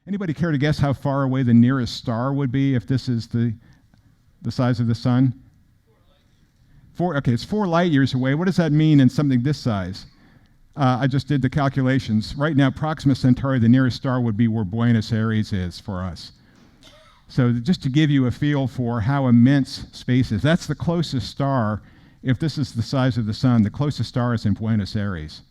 Anybody care to guess how far away the nearest star would be if this is the size of the sun? Okay, it's 4 light years away. What does that mean in something this size? I just did the calculations. Right now, Proxima Centauri, the nearest star, would be where Buenos Aires is for us. So just to give you a feel for how immense space is, that's the closest star. If this is the size of the sun, the closest star is in Buenos Aires.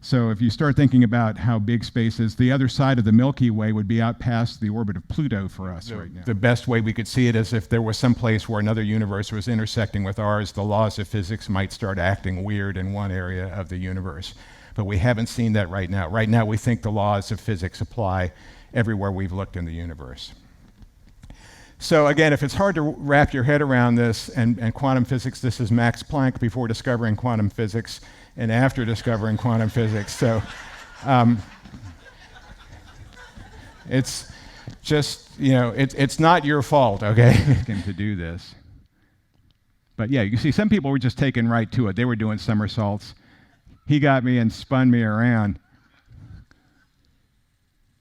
So if you start thinking about how big space is, the other side of the Milky Way would be out past the orbit of Pluto for us right now. The best way we could see it is if there was some place where another universe was intersecting with ours, the laws of physics might start acting weird in one area of the universe. But we haven't seen that right now. Right now, we think the laws of physics apply everywhere we've looked in the universe. So again, if it's hard to wrap your head around this and quantum physics, this is Max Planck before discovering quantum physics and after discovering quantum physics. So it's just, it's not your fault, okay? Him to do this. But yeah, you see, some people were just taken right to it. They were doing somersaults. He got me and spun me around.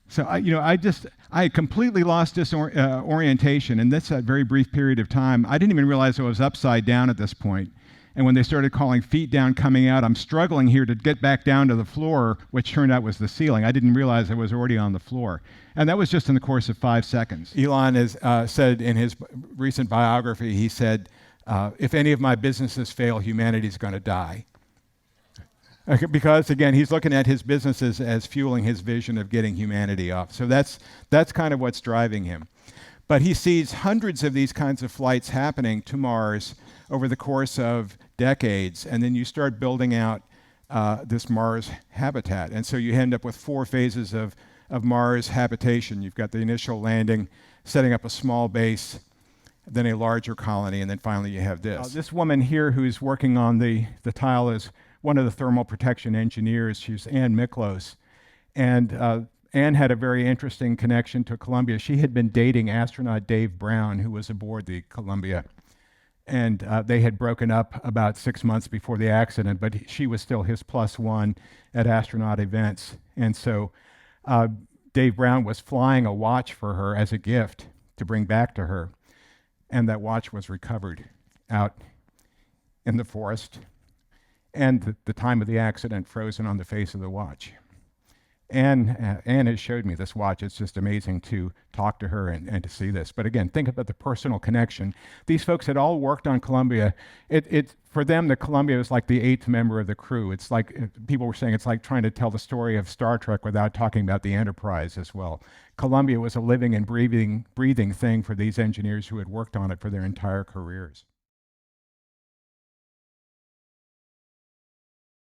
So I completely lost orientation, and that's that very brief period of time. I didn't even realize I was upside down at this point. And when they started calling feet down, coming out, I'm struggling here to get back down to the floor, which turned out was the ceiling. I didn't realize I was already on the floor. And that was just in the course of 5 seconds. Elon has said in his recent biography, he said, if any of my businesses fail, humanity's going to die. Because, again, he's looking at his businesses as fueling his vision of getting humanity off. So that's kind of what's driving him. But he sees hundreds of these kinds of flights happening to Mars over the course of decades, and then you start building out this Mars habitat. And so you end up with 4 phases of Mars habitation. You've got the initial landing, setting up a small base, then a larger colony, and then finally you have this. This woman here who's working on the tile is one of the thermal protection engineers. She's Ann Miklos. And Ann had a very interesting connection to Columbia. She had been dating astronaut Dave Brown, who was aboard the Columbia. And they had broken up about 6 months before the accident, but she was still his +1 at astronaut events. And so Dave Brown was flying a watch for her as a gift to bring back to her. And that watch was recovered out in the forest. And the time of the accident frozen on the face of the watch. Anne has showed me this watch. It's just amazing to talk to her and to see this. But again, think about the personal connection. These folks had all worked on Columbia. For them, the Columbia was like the 8th member of the crew. It's like, people were saying it's like trying to tell the story of Star Trek without talking about the Enterprise as well. Columbia was a living and breathing thing for these engineers who had worked on it for their entire careers.